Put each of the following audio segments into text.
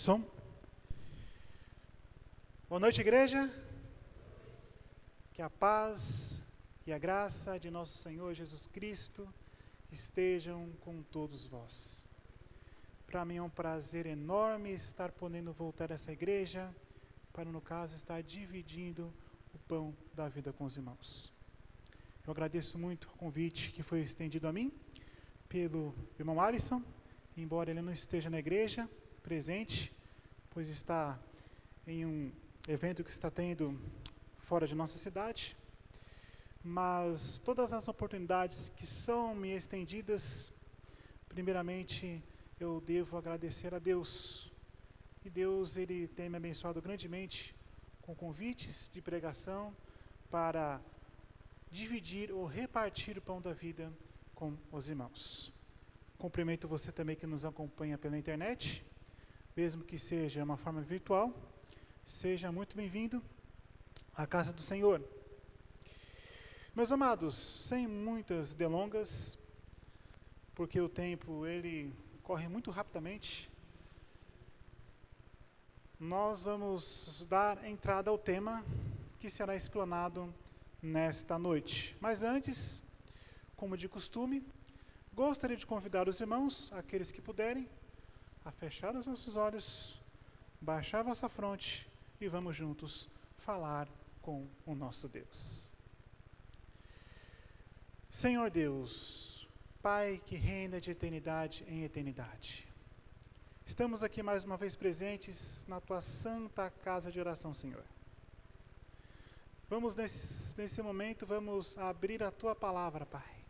Som. Boa noite, igreja. Que a paz e a graça de nosso Senhor Jesus Cristo estejam com todos vós. Para mim é um prazer enorme estar podendo voltar a essa igreja, para no caso estar dividindo o pão da vida com os irmãos. Eu agradeço muito o convite que foi estendido a mim pelo irmão Alisson, embora ele não esteja na igreja presente, pois está em um evento que está tendo fora de nossa cidade, mas todas as oportunidades que são me estendidas, primeiramente eu devo agradecer a Deus, e Deus ele tem me abençoado grandemente com convites de pregação para dividir ou repartir o pão da vida com os irmãos. Cumprimento você também que nos acompanha pela internet, mesmo que seja uma forma virtual. Seja muito bem-vindo à casa do Senhor. Meus amados, sem muitas delongas, porque o tempo ele corre muito rapidamente, nós vamos dar entrada ao tema que será explanado nesta noite. Mas antes, como de costume, gostaria de convidar os irmãos, aqueles que puderem, a fechar os nossos olhos, baixar a vossa fronte e vamos juntos falar com o nosso Deus. Senhor Deus, Pai que reina de eternidade em eternidade, estamos aqui mais uma vez presentes na Tua santa casa de oração, Senhor. Vamos nesse momento, vamos abrir a Tua palavra, Pai.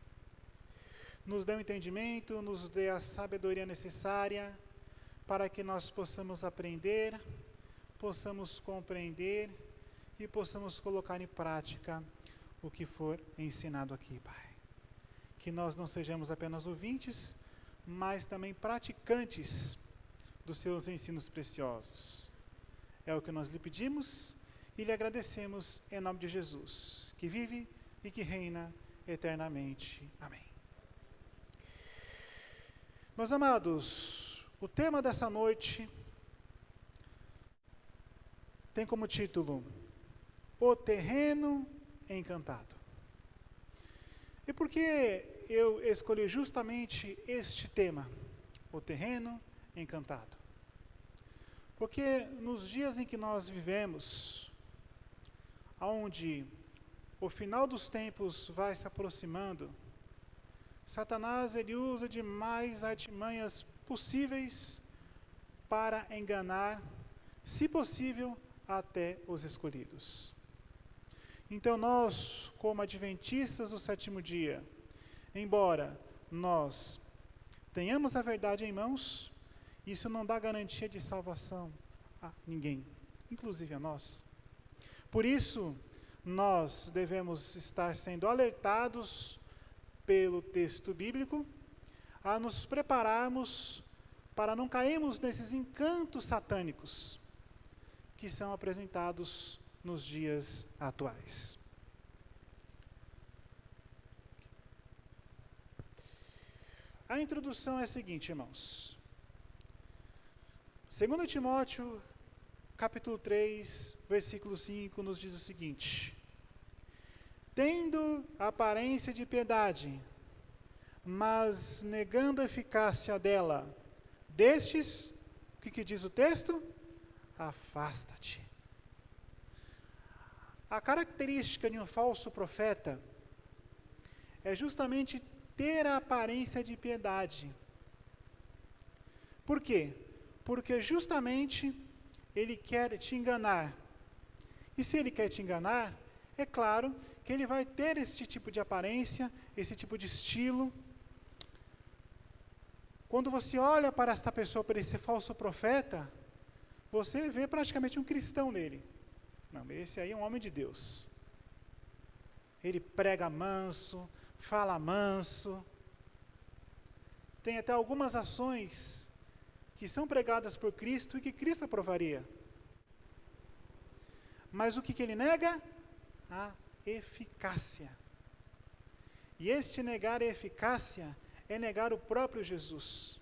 Nos dê o entendimento, nos dê a sabedoria necessária para que nós possamos aprender, possamos compreender e possamos colocar em prática o que for ensinado aqui, Pai. Que nós não sejamos apenas ouvintes, mas também praticantes dos seus ensinos preciosos. É o que nós lhe pedimos e lhe agradecemos em nome de Jesus, que vive e que reina eternamente. Amém. Meus amados, o tema dessa noite tem como título O Terreno Encantado. E por que eu escolhi justamente este tema, o terreno encantado? Porque nos dias em que nós vivemos, onde o final dos tempos vai se aproximando, Satanás ele usa de mais artimanhas possíveis para enganar, se possível, até os escolhidos. Então nós, como adventistas do sétimo dia, embora nós tenhamos a verdade em mãos, isso não dá garantia de salvação a ninguém, inclusive a nós. Por isso, nós devemos estar sendo alertados pelo texto bíblico a nos prepararmos para não cairmos nesses encantos satânicos que são apresentados nos dias atuais. A introdução é a seguinte, irmãos. 2 Timóteo, capítulo 3, versículo 5, nos diz o seguinte: tendo aparência de piedade, mas negando a eficácia dela, destes, o que diz o texto? Afasta-te. A característica de um falso profeta é justamente ter a aparência de piedade. Por quê? Porque justamente ele quer te enganar. E se ele quer te enganar, é claro que ele vai ter esse tipo de aparência, esse tipo de estilo. Quando você olha para esta pessoa, para esse falso profeta, você vê praticamente um cristão nele. Não, esse aí é um homem de Deus. Ele prega manso, fala manso. Tem até algumas ações que são pregadas por Cristo e que Cristo aprovaria. Mas o que ele nega? A eficácia. E este negar a eficácia é negar o próprio Jesus.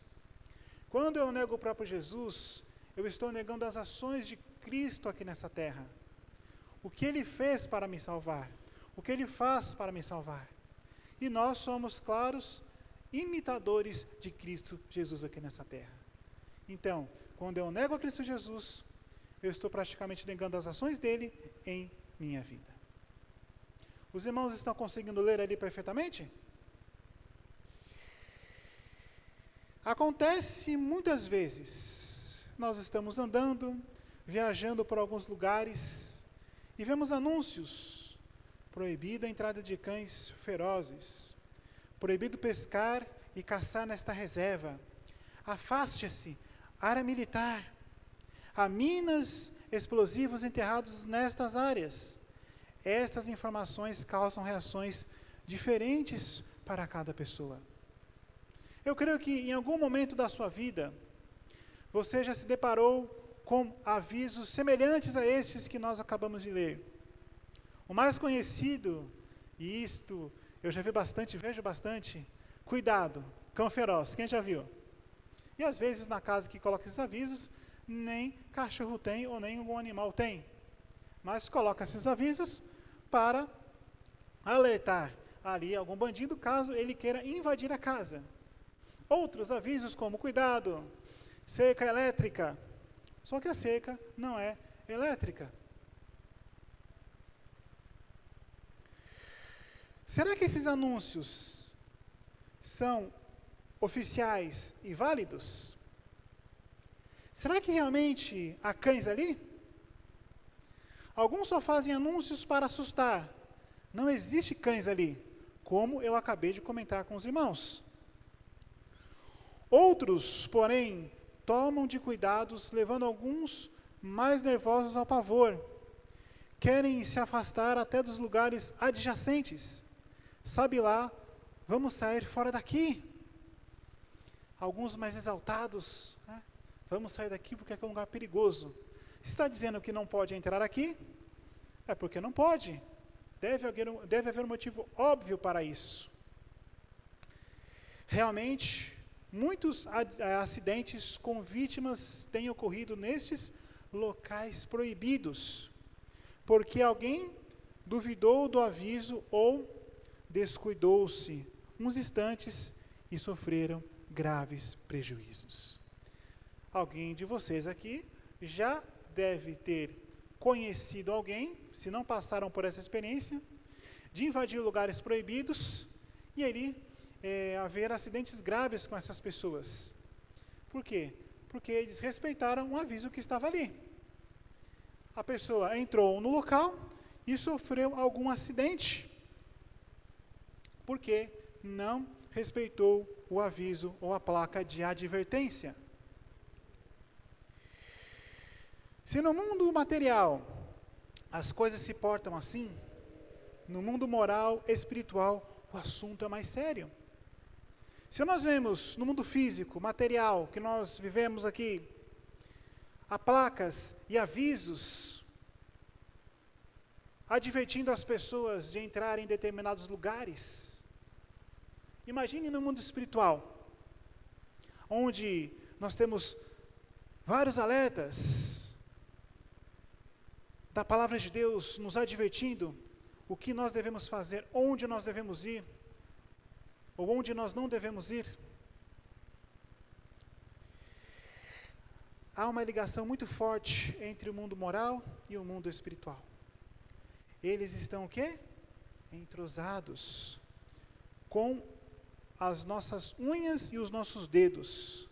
Quando eu nego o próprio Jesus, eu estou negando as ações de Cristo aqui nessa terra. O que Ele fez para me salvar. O que Ele faz para me salvar. E nós somos claros imitadores de Cristo Jesus aqui nessa terra. Então, quando eu nego a Cristo Jesus, eu estou praticamente negando as ações dele em minha vida. Os irmãos estão conseguindo ler ali perfeitamente? Acontece muitas vezes, nós estamos andando, viajando por alguns lugares e vemos anúncios: proibida a entrada de cães ferozes, proibido pescar e caçar nesta reserva, afaste-se, área militar, há minas, explosivos enterrados nestas áreas. Estas informações causam reações diferentes para cada pessoa. Eu creio que em algum momento da sua vida, você já se deparou com avisos semelhantes a estes que nós acabamos de ler. O mais conhecido, e isto eu já vi bastante, vejo bastante: cuidado, cão feroz. Quem já viu? E às vezes na casa que coloca esses avisos, nem cachorro tem ou nem algum animal tem. Mas coloca esses avisos para alertar ali algum bandido caso ele queira invadir a casa. Outros avisos como: cuidado, cerca elétrica. Só que a cerca não é elétrica. Será que esses anúncios são oficiais e válidos? Será que realmente há cães ali? Alguns só fazem anúncios para assustar. Não existe cães ali, como eu acabei de comentar com os irmãos. Outros, porém, tomam de cuidados, levando alguns mais nervosos ao pavor. Querem se afastar até dos lugares adjacentes. Sabe lá, vamos sair fora daqui. Alguns mais exaltados, né? Vamos sair daqui porque é um lugar perigoso. Se está dizendo que não pode entrar aqui, é porque não pode. Deve haver um motivo óbvio para isso. Realmente, muitos acidentes com vítimas têm ocorrido nestes locais proibidos, porque alguém duvidou do aviso ou descuidou-se uns instantes e sofreram graves prejuízos. Alguém de vocês aqui já deve ter conhecido alguém, se não passaram por essa experiência, de invadir lugares proibidos e ali haver acidentes graves com essas pessoas. Por quê? Porque eles respeitaram um aviso que estava ali. A pessoa entrou no local e sofreu algum acidente, porque não respeitou o aviso ou a placa de advertência. Se no mundo material as coisas se portam assim, no mundo moral, espiritual, o assunto é mais sério. Se nós vemos no mundo físico, material, que nós vivemos aqui, há placas e avisos advertindo as pessoas de entrar em determinados lugares, imagine no mundo espiritual, onde nós temos vários alertas da palavra de Deus nos advertindo o que nós devemos fazer, onde nós devemos ir, ou onde nós não devemos ir. Há uma ligação muito forte entre o mundo moral e o mundo espiritual. Eles estão o quê? Entrosados com as nossas unhas e os nossos dedos.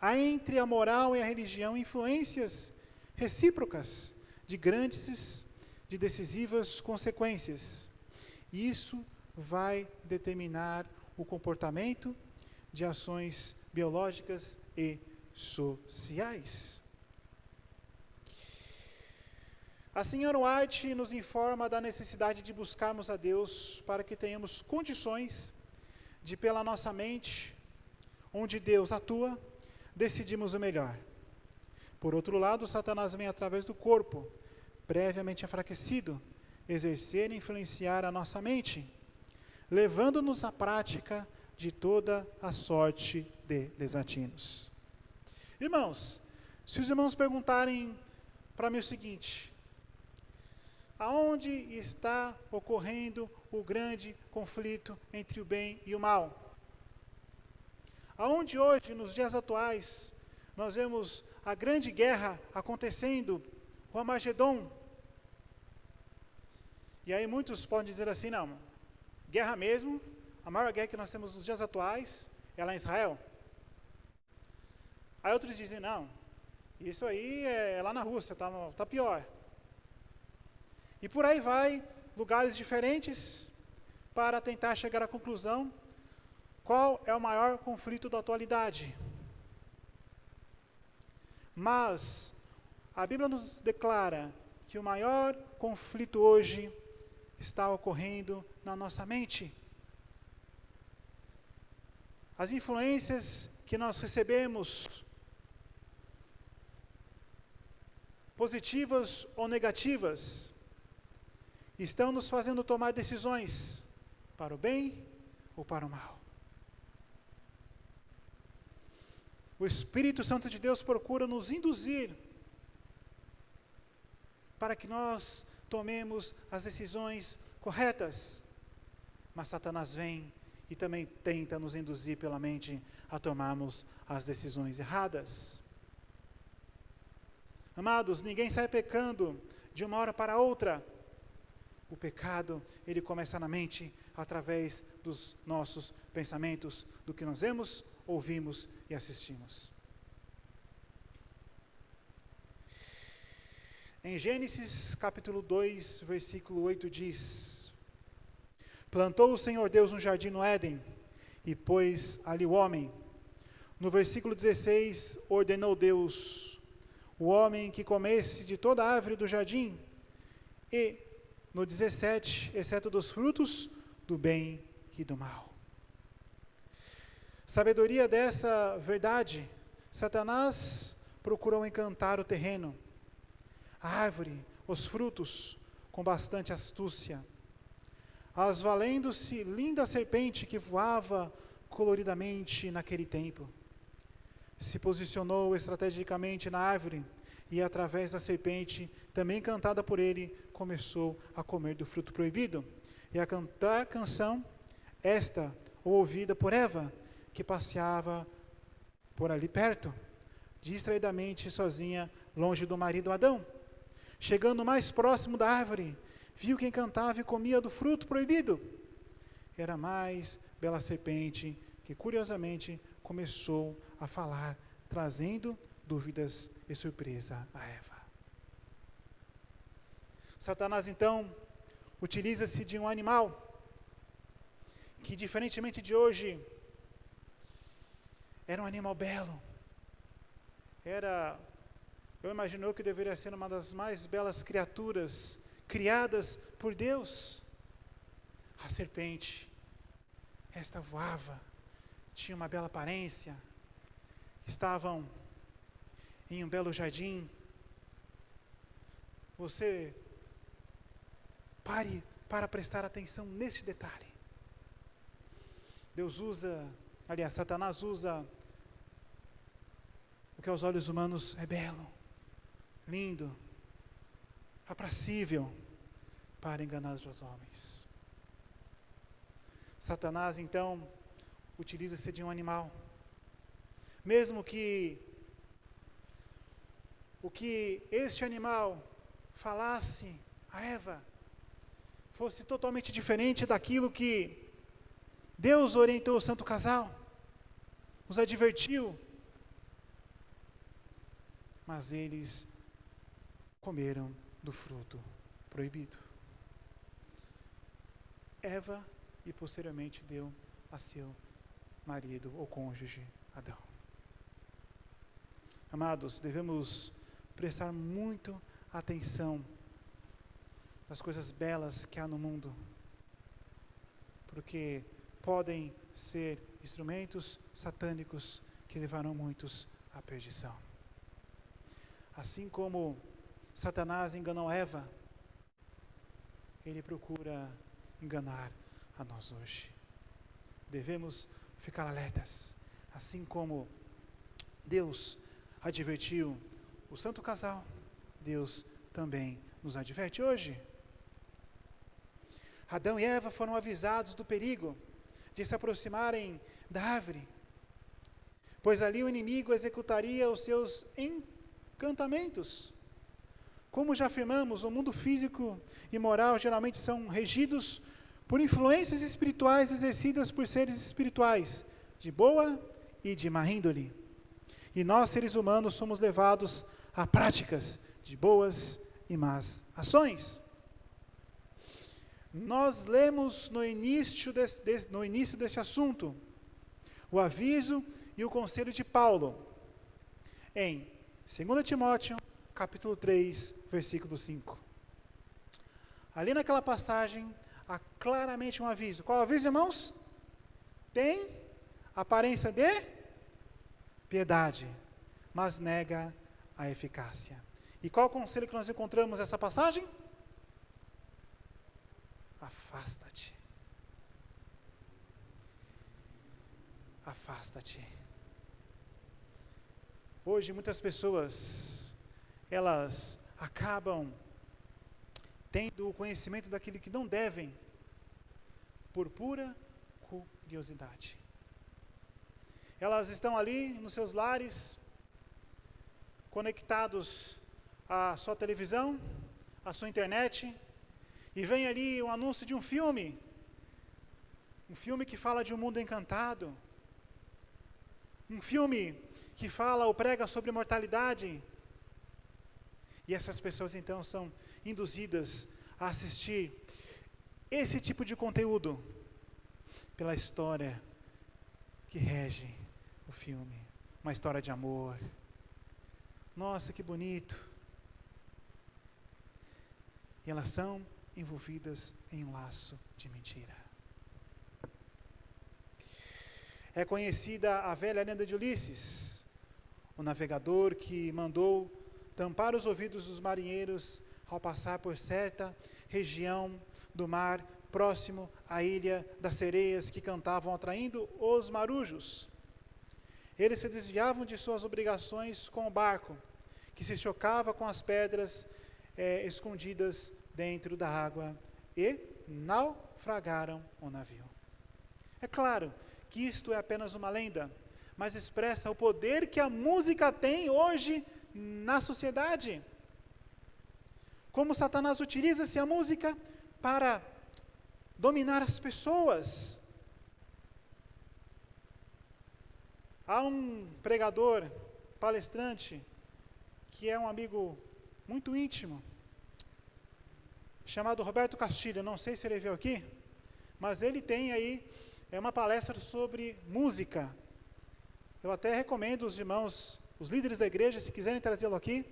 Há entre a moral e a religião influências recíprocas de decisivas consequências. Isso vai determinar o comportamento de ações biológicas e sociais. A senhora White nos informa da necessidade de buscarmos a Deus para que tenhamos condições de, pela nossa mente, onde Deus atua, decidirmos o melhor. Por outro lado, Satanás vem através do corpo, previamente enfraquecido, exercer e influenciar a nossa mente, levando-nos à prática de toda a sorte de desatinos. Irmãos, Se os irmãos perguntarem para mim o seguinte: aonde está ocorrendo o grande conflito entre o bem e o mal? Aonde hoje, nos dias atuais, nós vemos a grande guerra acontecendo, o Armagedon? E aí muitos podem dizer assim: não, guerra mesmo, a maior guerra que nós temos nos dias atuais é lá em Israel. Aí outros dizem: não, isso aí é lá na Rússia, tá pior. E por aí vai, lugares diferentes, para tentar chegar à conclusão: qual é o maior conflito da atualidade? Mas a Bíblia nos declara que o maior conflito hoje está ocorrendo na nossa mente. As influências que nós recebemos, positivas ou negativas, estão nos fazendo tomar decisões para o bem ou para o mal. O Espírito Santo de Deus procura nos induzir para que nós tomemos as decisões corretas. Mas Satanás vem e também tenta nos induzir pela mente a tomarmos as decisões erradas. Amados, ninguém sai pecando de uma hora para outra. O pecado, ele começa na mente, através dos nossos pensamentos, do que nós vemos, ouvimos e assistimos. Em Gênesis capítulo 2, versículo 8 diz: plantou o Senhor Deus um jardim no Éden, e pôs ali o homem. No versículo 16, ordenou Deus o homem que comesse de toda a árvore do jardim, e no 17, exceto dos frutos do bem e do mal. Sabedoria dessa verdade, Satanás procurou encantar o terreno, a árvore, os frutos, com bastante astúcia, as valendo-se linda serpente que voava coloridamente naquele tempo. Se posicionou estrategicamente na árvore e, através da serpente, também encantada por ele, começou a comer do fruto proibido e a cantar canção, esta ouvida por Eva, que passeava por ali perto, distraidamente sozinha, longe do marido Adão. Chegando mais próximo da árvore, viu quem cantava e comia do fruto proibido. Era a mais bela serpente, que curiosamente começou a falar, trazendo dúvidas e surpresa a Eva. Satanás então utiliza-se de um animal que, diferentemente de hoje, era um animal belo. Eu imagino que deveria ser uma das mais belas criaturas criadas por Deus. A serpente, esta voava, tinha uma bela aparência, estavam em um belo jardim. Você pare para prestar atenção nesse detalhe. Satanás usa o que aos olhos humanos é belo, lindo, aprazível, para enganar os homens. Satanás, então, utiliza-se de um animal. Mesmo que o que este animal falasse a Eva fosse totalmente diferente daquilo que Deus orientou o santo casal, os advertiu, mas eles comeram do fruto proibido. Eva, e posteriormente deu a seu marido ou cônjuge Adão. Amados, devemos prestar muito atenção nas coisas belas que há no mundo, porque podem ser instrumentos satânicos que levarão muitos à perdição. Assim como Satanás enganou Eva, ele procura enganar a nós hoje. Devemos ficar alertas, assim como Deus advertiu o santo casal, Deus também nos adverte hoje. Adão e Eva foram avisados do perigo de se aproximarem da árvore, pois ali o inimigo executaria os seus encantamentos. Como já afirmamos, o mundo físico e moral geralmente são regidos por influências espirituais exercidas por seres espirituais, de boa e de má índole. E nós, seres humanos, somos levados a práticas de boas e más ações. Nós lemos no início deste assunto o aviso e o conselho de Paulo em 2 Timóteo, capítulo 3, versículo 5. Ali naquela passagem, há claramente um aviso. Qual aviso, irmãos? Tem aparência de piedade, mas nega a eficácia. E qual o conselho que nós encontramos nessa passagem? Afasta-te. Afasta-te. Hoje muitas pessoas, elas acabam tendo o conhecimento daquilo que não devem, por pura curiosidade. Elas estão ali nos seus lares, conectados à sua televisão, à sua internet, e vem ali um anúncio de um filme que fala de um mundo encantado, um filme que fala ou prega sobre imortalidade, e essas pessoas então são induzidas a assistir esse tipo de conteúdo pela história que rege o filme, uma história de amor. Nossa, que bonito! E elas são envolvidas em um laço de mentira. É conhecida a velha lenda de Ulisses, o navegador que mandou tampar os ouvidos dos marinheiros ao passar por certa região do mar próximo à ilha das sereias que cantavam atraindo os marujos. Eles se desviavam de suas obrigações com o barco, que se chocava com as pedras escondidas dentro da água, e naufragaram o navio. É claro que isto é apenas uma lenda, mas expressa o poder que a música tem hoje na sociedade. Como Satanás utiliza-se a música para dominar as pessoas. Há um pregador, palestrante, que é um amigo muito íntimo, chamado Roberto Castilho. Não sei se ele veio aqui, mas ele tem aí uma palestra sobre música. Eu até recomendo os irmãos, os líderes da igreja, se quiserem trazê-lo aqui.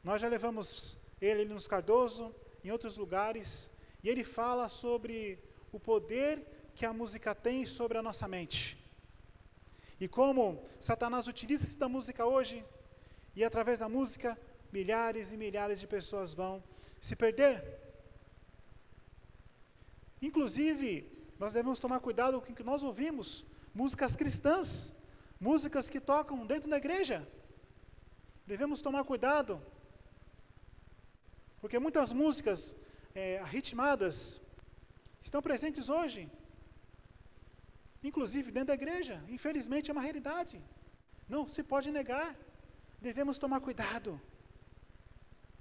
Nós já levamos ele nos Cardoso, em outros lugares, e ele fala sobre o poder que a música tem sobre a nossa mente. E como Satanás utiliza-se da música hoje, e através da música, milhares e milhares de pessoas vão se perder. Inclusive, nós devemos tomar cuidado com o que nós ouvimos, músicas cristãs, músicas que tocam dentro da igreja. Devemos tomar cuidado, porque muitas músicas ritmadas estão presentes hoje, inclusive dentro da igreja. Infelizmente é uma realidade, não se pode negar. Devemos tomar cuidado,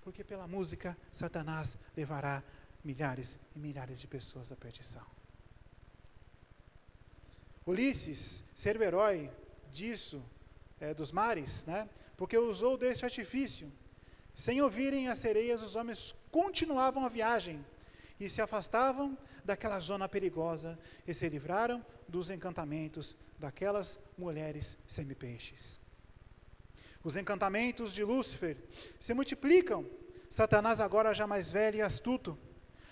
porque pela música Satanás levará milhares e milhares de pessoas à perdição. Ulisses ser o herói disso, dos mares, né? Porque usou deste artifício. Sem ouvirem as sereias, os homens continuavam a viagem e se afastavam daquela zona perigosa e se livraram dos encantamentos daquelas mulheres semipeixes. Os encantamentos de Lúcifer se multiplicam. Satanás, agora já mais velho e astuto,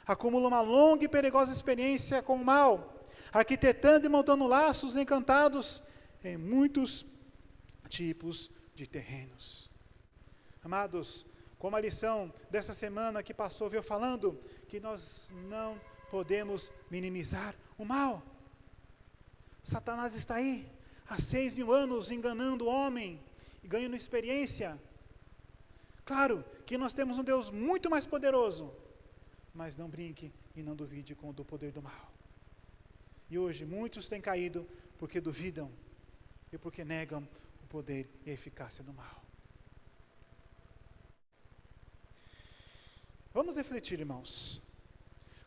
acumula uma longa e perigosa experiência com o mal, arquitetando e montando laços encantados em muitos tipos de terrenos. Amados, como a lição dessa semana que passou veio falando, que nós não podemos minimizar o mal. Satanás está aí, há 6.000 anos, enganando o homem, e ganhando experiência. Claro que nós temos um Deus muito mais poderoso, mas não brinque e não duvide com o poder do mal. E hoje muitos têm caído porque duvidam e porque negam o poder e a eficácia do mal. Vamos refletir, irmãos.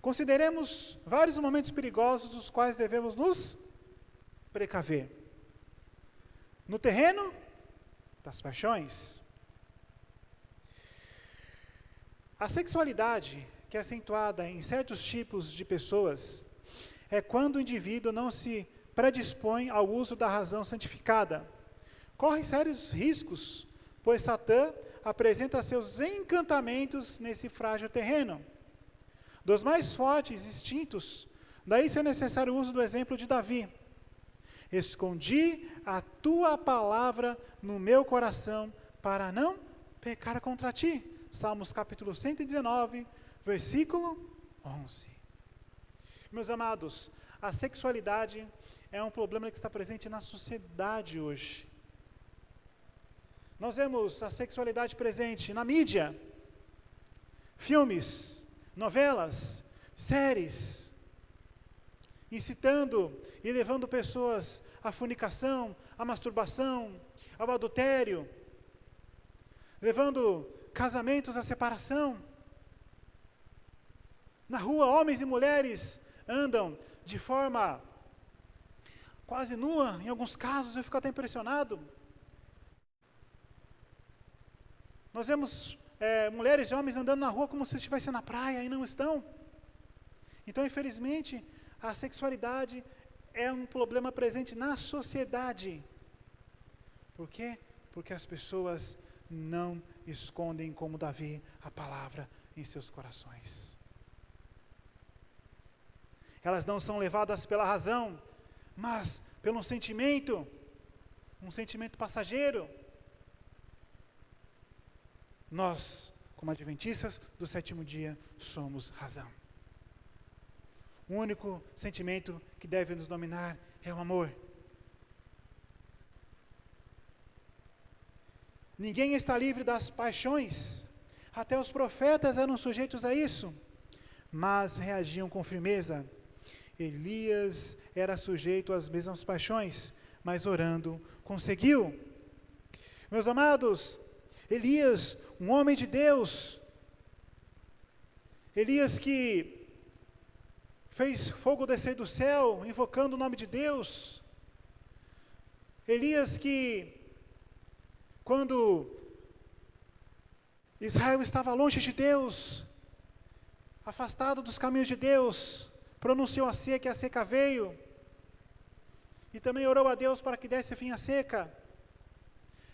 Consideremos vários momentos perigosos dos quais devemos nos precaver. No terreno das paixões. A sexualidade, que é acentuada em certos tipos de pessoas, é quando o indivíduo não se predispõe ao uso da razão santificada. Corre sérios riscos, pois Satã apresenta seus encantamentos nesse frágil terreno. Dos mais fortes instintos, daí ser necessário o uso do exemplo de Davi. Escondi a tua palavra no meu coração para não pecar contra ti. Salmos capítulo 119, versículo 11. Meus amados, a sexualidade é um problema que está presente na sociedade hoje. Nós vemos a sexualidade presente na mídia, filmes, novelas, séries, incitando e levando pessoas à fornicação, à masturbação, ao adultério, levando casamentos à separação. Na rua, homens e mulheres andam de forma quase nua, em alguns casos eu fico até impressionado. Nós vemos mulheres e homens andando na rua como se estivessem na praia e não estão. Então, infelizmente, a sexualidade é um problema presente na sociedade. Por quê? Porque as pessoas não escondem como Davi a palavra em seus corações. Elas não são levadas pela razão, mas pelo sentimento, um sentimento passageiro. Nós, como adventistas do sétimo dia, somos razão. O único sentimento que deve nos dominar é o amor. Ninguém está livre das paixões. Até os profetas eram sujeitos a isso, mas reagiam com firmeza. Elias era sujeito às mesmas paixões, mas orando conseguiu. Meus amados, Elias, um homem de Deus, Elias que fez fogo descer do céu, invocando o nome de Deus. Elias que, quando Israel estava longe de Deus, afastado dos caminhos de Deus, pronunciou a seca e a seca veio. E também orou a Deus para que desse fim à seca.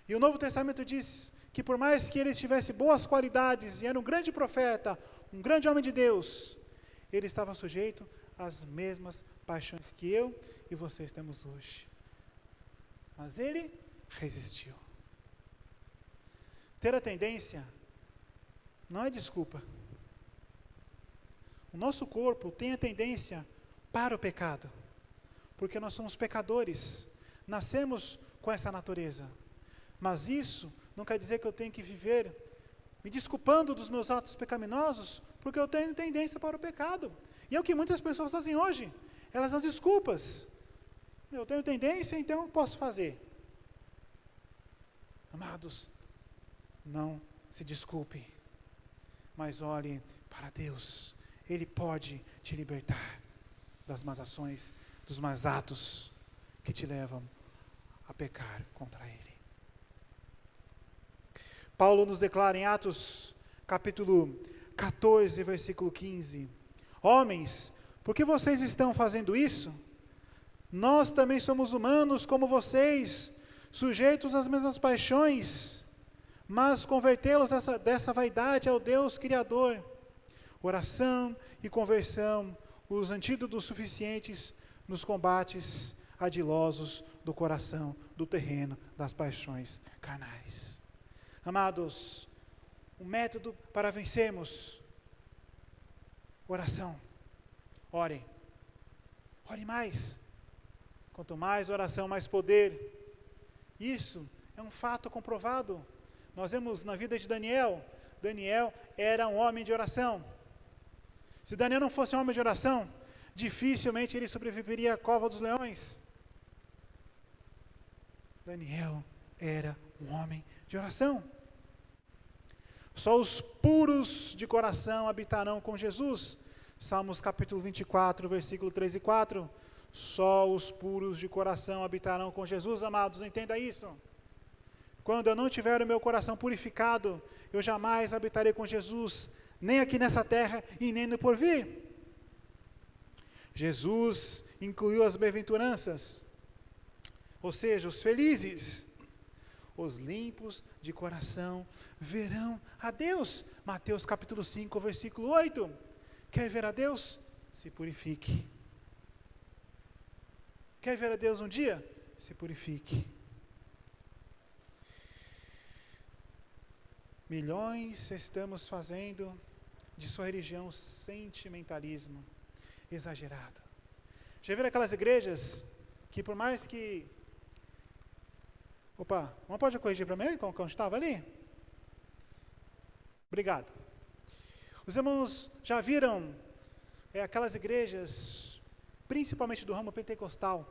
E o Novo Testamento diz que por mais que ele tivesse boas qualidades e era um grande profeta, um grande homem de Deus, ele estava sujeito às mesmas paixões que eu e vocês temos hoje. Mas ele resistiu. Ter a tendência não é desculpa. O nosso corpo tem a tendência para o pecado, porque nós somos pecadores, nascemos com essa natureza. Mas isso não quer dizer que eu tenho que viver me desculpando dos meus atos pecaminosos, porque eu tenho tendência para o pecado. E é o que muitas pessoas fazem hoje. Elas dão desculpas. Eu tenho tendência, então eu posso fazer. Amados, não se desculpe, mas olhe para Deus. Ele pode te libertar das más ações, dos más atos que te levam a pecar contra Ele. Paulo nos declara em Atos, capítulo 14, versículo 15: Homens, por que vocês estão fazendo isso? Nós também somos humanos como vocês, sujeitos às mesmas paixões, mas convertê-los dessa vaidade ao Deus Criador. Oração e conversão, os antídotos suficientes nos combates ardilosos do coração, do terreno das paixões carnais. Amados, o método para vencermos: oração. Ore. Ore mais. Quanto mais oração, mais poder. Isso é um fato comprovado. Nós vemos na vida de Daniel, Daniel era um homem de oração. Se Daniel não fosse um homem de oração, dificilmente ele sobreviveria à cova dos leões. Daniel era um homem de oração. Só os puros de coração habitarão com Jesus. Salmos capítulo 24, versículo 3 e 4. Só os puros de coração habitarão com Jesus, amados, entenda isso. Quando eu não tiver o meu coração purificado, eu jamais habitarei com Jesus, nem aqui nessa terra e nem no porvir. Jesus incluiu as bem-aventuranças, ou seja, os felizes. Os limpos de coração verão a Deus. Mateus capítulo 5, versículo 8. Quer ver a Deus? Se purifique. Quer ver a Deus um dia? Se purifique. Milhões estamos fazendo de sua religião sentimentalismo exagerado. Já viram aquelas igrejas que por mais que... Opa, não pode corrigir para mim como estava ali? Obrigado. Os irmãos já viram aquelas igrejas, principalmente do ramo pentecostal,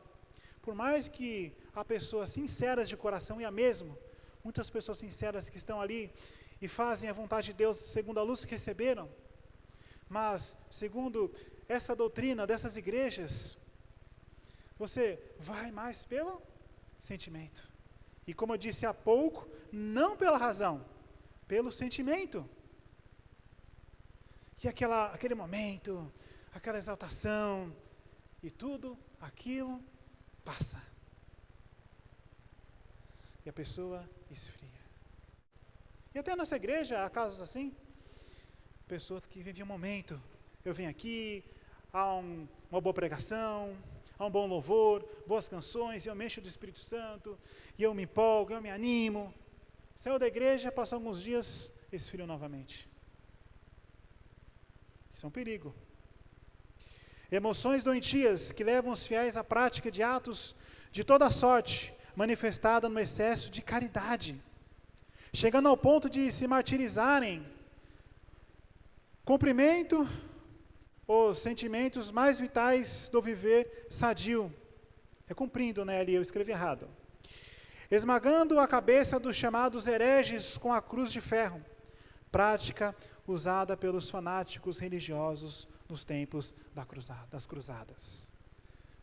por mais que há pessoas sinceras de coração, e há mesmo, muitas pessoas sinceras que estão ali e fazem a vontade de Deus segundo a luz que receberam, mas segundo essa doutrina dessas igrejas, você vai mais pelo sentimento. E como eu disse há pouco, não pela razão, pelo sentimento. E aquele momento, aquela exaltação, e tudo aquilo passa. E a pessoa esfria. E até na nossa igreja há casos assim, pessoas que vivem um momento, eu venho aqui, há uma boa pregação, há um bom louvor, boas canções, e eu mexo do Espírito Santo, e eu me empolgo, eu me animo. Saiu da igreja, passou alguns dias, esfriou novamente. Isso é um perigo. Emoções doentias que levam os fiéis à prática de atos de toda sorte, manifestada no excesso de caridade, chegando ao ponto de se martirizarem. Cumprimento os sentimentos mais vitais do viver sadio. É cumprindo, né, ali, eu escrevi errado. Esmagando a cabeça dos chamados hereges com a cruz de ferro, prática usada pelos fanáticos religiosos nos tempos das cruzadas.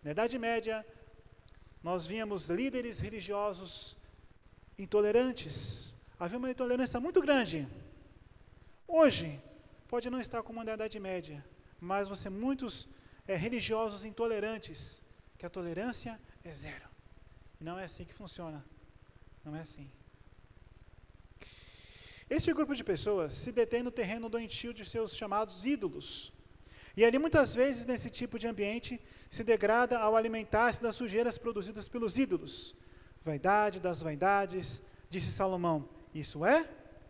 Na Idade Média, nós víamos líderes religiosos intolerantes. Havia uma intolerância muito grande. Hoje, pode não estar como na Idade Média, mas você muitos religiosos intolerantes, que a tolerância é zero. E não é assim que funciona. Não é assim. Este grupo de pessoas se detém no terreno doentio de seus chamados ídolos. E ali muitas vezes nesse tipo de ambiente se degrada ao alimentar-se das sujeiras produzidas pelos ídolos. Vaidade das vaidades, disse Salomão. Isso é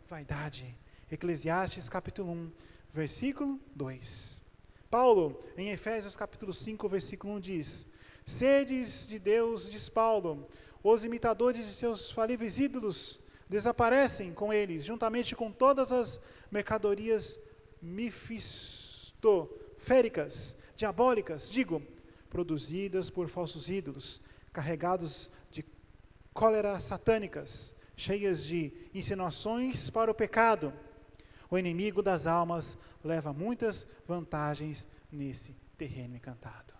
vaidade. Eclesiastes capítulo 1, versículo 2. Paulo, em Efésios capítulo 5, versículo 1 diz: Sedes de Deus, diz Paulo, os imitadores de seus falíveis ídolos desaparecem com eles, juntamente com todas as mercadorias mefistoféricas, diabólicas, produzidas por falsos ídolos, carregados de cólera satânicas, cheias de insinuações para o pecado. O inimigo das almas leva muitas vantagens nesse terreno encantado.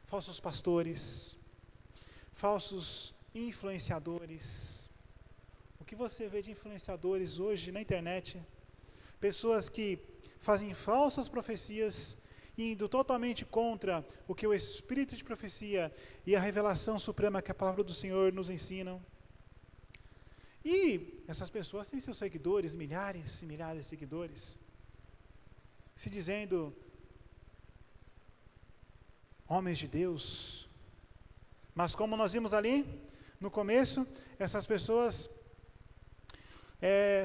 Falsos pastores, falsos influenciadores. O que você vê de influenciadores hoje na internet? Pessoas que fazem falsas profecias, indo totalmente contra o que o Espírito de profecia e a revelação suprema que a palavra do Senhor nos ensinam. E essas pessoas têm seus seguidores, milhares e milhares de seguidores, se dizendo homens de Deus. Mas como nós vimos ali, no começo, essas pessoas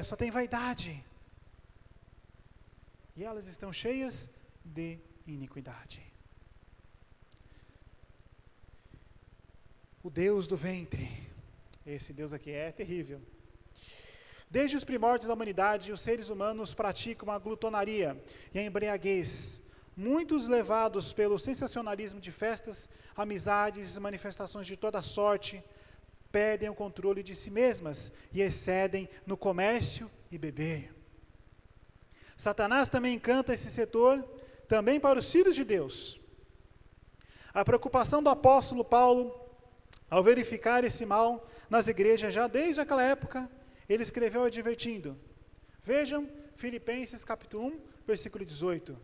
só têm vaidade. E elas estão cheias de iniquidade. O Deus do ventre, esse Deus aqui é terrível. Desde os primórdios da humanidade, os seres humanos praticam a glutonaria e a embriaguez, muitos levados pelo sensacionalismo de festas, amizades e manifestações de toda sorte, perdem o controle de si mesmas e excedem no comércio e beber. Satanás também encanta esse setor, também para os filhos de Deus. A preocupação do apóstolo Paulo, ao verificar esse mal nas igrejas, já desde aquela época, ele escreveu advertindo. Vejam, Filipenses capítulo 1, versículo 18.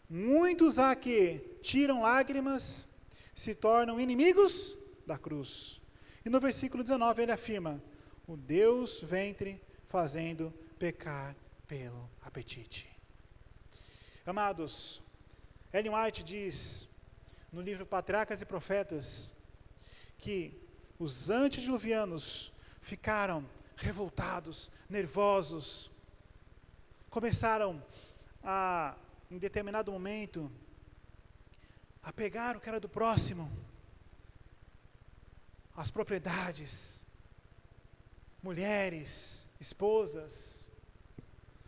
Muitos há que tiram lágrimas, se tornam inimigos da cruz. E no versículo 19 ele afirma, o Deus ventre fazendo pecar pelo apetite. Amados, Ellen White diz no livro Patriarcas e Profetas que os antediluvianos ficaram revoltados, nervosos, começaram a, em determinado momento, a pegar o que era do próximo, as propriedades, mulheres, esposas,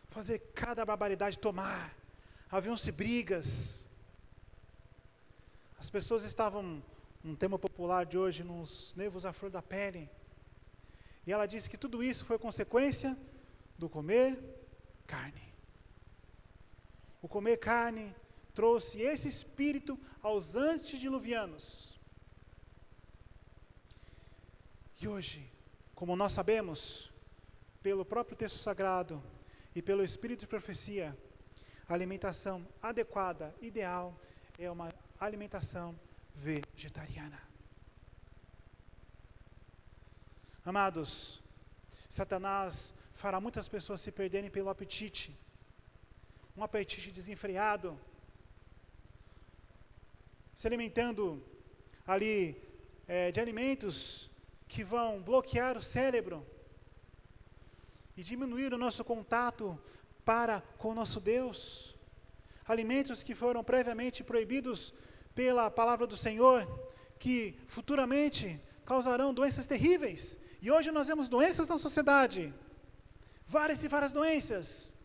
fazer cada barbaridade, tomar, haviam-se brigas, as pessoas estavam, um termo popular de hoje, nos nervos à flor da pele, e ela disse que tudo isso foi consequência do comer carne. O comer carne trouxe esse espírito aos antediluvianos. E hoje, como nós sabemos, pelo próprio texto sagrado e pelo espírito de profecia, a alimentação adequada, ideal, é uma alimentação vegetariana. Amados, Satanás fará muitas pessoas se perderem pelo apetite, um apetite desenfreado, se alimentando ali de alimentos que vão bloquear o cérebro e diminuir o nosso contato para com o nosso Deus. Alimentos que foram previamente proibidos pela palavra do Senhor, que futuramente causarão doenças terríveis. E hoje nós vemos doenças na sociedade, várias e várias doenças.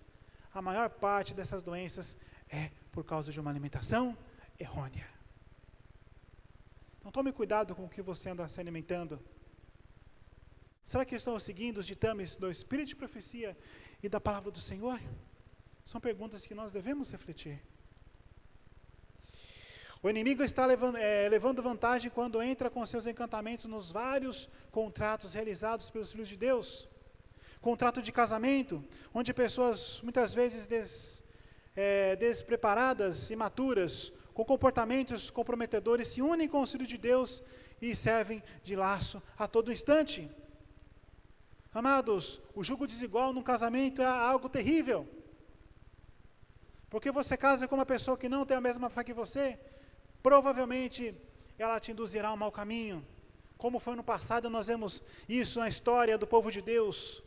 A maior parte dessas doenças é por causa de uma alimentação errônea. Então tome cuidado com o que você anda se alimentando. Será que estou seguindo os ditames do Espírito de Profecia e da Palavra do Senhor? São perguntas que nós devemos refletir. O inimigo está levando vantagem quando entra com seus encantamentos nos vários contratos realizados pelos filhos de Deus. Contrato de casamento, onde pessoas muitas vezes despreparadas, imaturas, com comportamentos comprometedores, se unem com os filhos de Deus e servem de laço a todo instante. Amados, o jugo desigual num casamento é algo terrível. Porque você casa com uma pessoa que não tem a mesma fé que você, provavelmente ela te induzirá a um mau caminho. Como foi no passado, nós vemos isso na história do povo de Deus,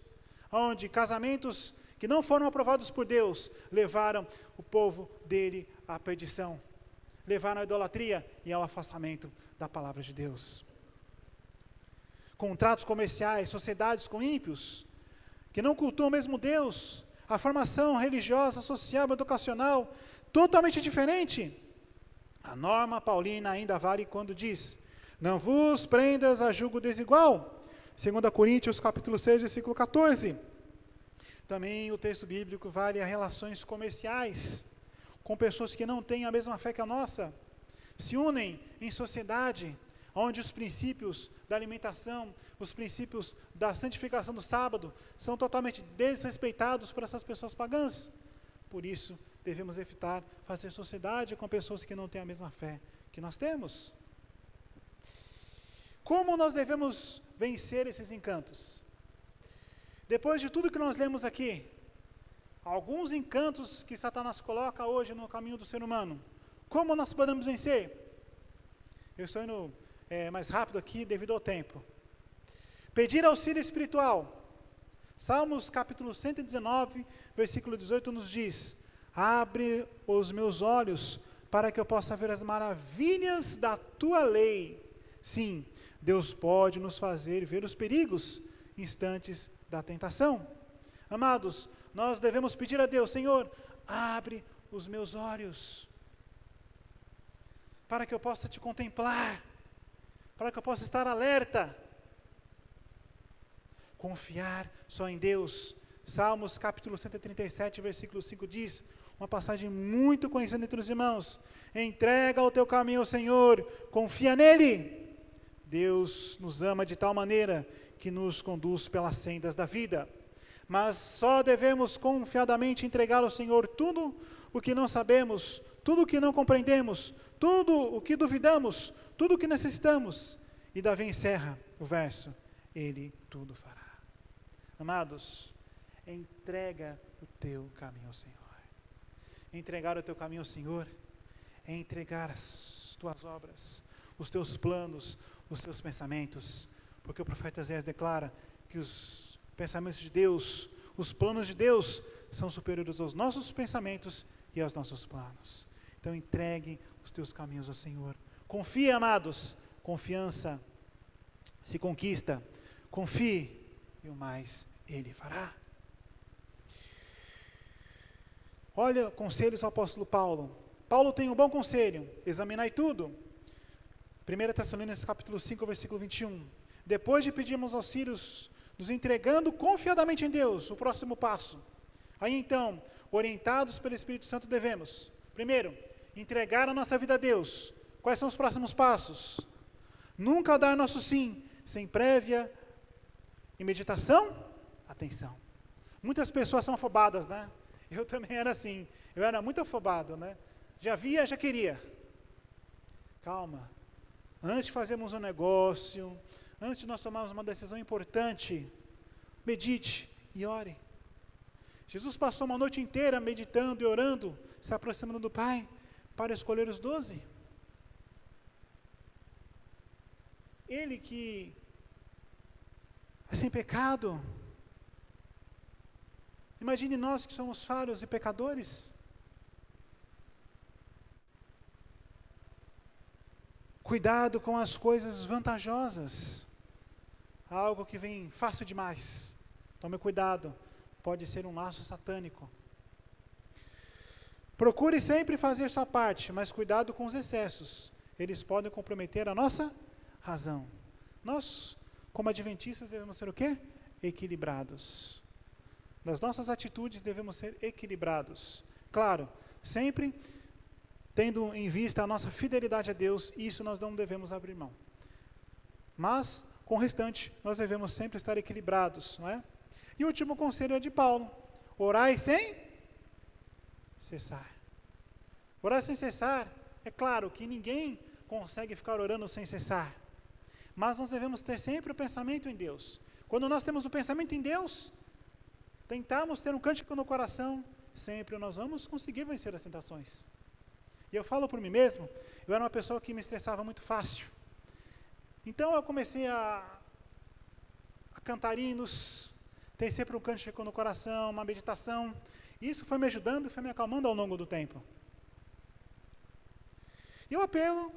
onde casamentos que não foram aprovados por Deus levaram o povo dele à perdição, levaram à idolatria e ao afastamento da palavra de Deus. Contratos comerciais, sociedades com ímpios, que não cultuam o mesmo Deus, a formação religiosa, social, educacional, totalmente diferente. A norma paulina ainda vale quando diz, não vos prendas a jugo desigual. 2 Coríntios capítulo 6, versículo 14. Também o texto bíblico vale a relações comerciais, com pessoas que não têm a mesma fé que a nossa, se unem em sociedade, onde os princípios da alimentação, os princípios da santificação do sábado, são totalmente desrespeitados por essas pessoas pagãs. Por isso, devemos evitar fazer sociedade com pessoas que não têm a mesma fé que nós temos. Como nós devemos vencer esses encantos? Depois de tudo que nós lemos aqui, alguns encantos que Satanás coloca hoje no caminho do ser humano, como nós podemos vencer? Eu estou indo mais rápido aqui devido ao tempo. Pedir auxílio espiritual. Salmos capítulo 119, versículo 18 nos diz, abre os meus olhos para que eu possa ver as maravilhas da tua lei. Sim, Deus pode nos fazer ver os perigos instantes da tentação. Amados, nós devemos pedir a Deus: Senhor, abre os meus olhos, para que eu possa te contemplar, para que eu possa estar alerta. Confiar só em Deus. Salmos capítulo 137, versículo 5 diz, uma passagem muito conhecida entre os irmãos: entrega o teu caminho ao Senhor, confia nele. Deus nos ama de tal maneira que nos conduz pelas sendas da vida. Mas só devemos confiadamente entregar ao Senhor tudo o que não sabemos, tudo o que não compreendemos, tudo o que duvidamos, tudo o que necessitamos. E Davi encerra o verso: Ele tudo fará. Amados, entrega o teu caminho ao Senhor. Entregar o teu caminho ao Senhor é entregar as tuas obras, os teus planos, os teus pensamentos. Porque o profeta Esaias declara que os pensamentos de Deus, os planos de Deus, são superiores aos nossos pensamentos e aos nossos planos. Então entregue os teus caminhos ao Senhor. Confie, amados. Confiança se conquista. Confie e o mais Ele fará. Olha, conselhos do apóstolo Paulo. Paulo tem um bom conselho: examinai tudo. 1 Tessalonicenses capítulo 5, versículo 21. Depois de pedirmos auxílios, nos entregando confiadamente em Deus, o próximo passo. Aí então, orientados pelo Espírito Santo, devemos, primeiro, entregar a nossa vida a Deus. Quais são os próximos passos? Nunca dar nosso sim, sem prévia e meditação, atenção. Muitas pessoas são afobadas, né? Eu também era assim, eu era muito afobado, né? Já via, já queria. Calma. Antes de fazermos um negócio, antes de nós tomarmos uma decisão importante, medite e ore. Jesus passou uma noite inteira meditando e orando, se aproximando do Pai, para escolher os 12. Ele que é sem pecado. Imagine nós que somos falhos e pecadores. Cuidado com as coisas vantajosas. Algo que vem fácil demais. Tome cuidado. Pode ser um laço satânico. Procure sempre fazer sua parte, mas cuidado com os excessos. Eles podem comprometer a nossa razão. Nós, como adventistas, devemos ser o quê? Equilibrados. Nas nossas atitudes devemos ser equilibrados. Claro, sempre tendo em vista a nossa fidelidade a Deus, isso nós não devemos abrir mão. Mas, com o restante, nós devemos sempre estar equilibrados, não é? E o último conselho é de Paulo: orai sem cessar. Orar sem cessar, é claro que ninguém consegue ficar orando sem cessar. Mas nós devemos ter sempre o pensamento em Deus. Quando nós temos o pensamento em Deus, tentamos ter um cântico no coração, sempre nós vamos conseguir vencer as tentações. E eu falo por mim mesmo, eu era uma pessoa que me estressava muito fácil. Então eu comecei a cantar hinos, ter sempre um cântico no coração, uma meditação. E isso foi me ajudando, foi me acalmando ao longo do tempo. E eu apelo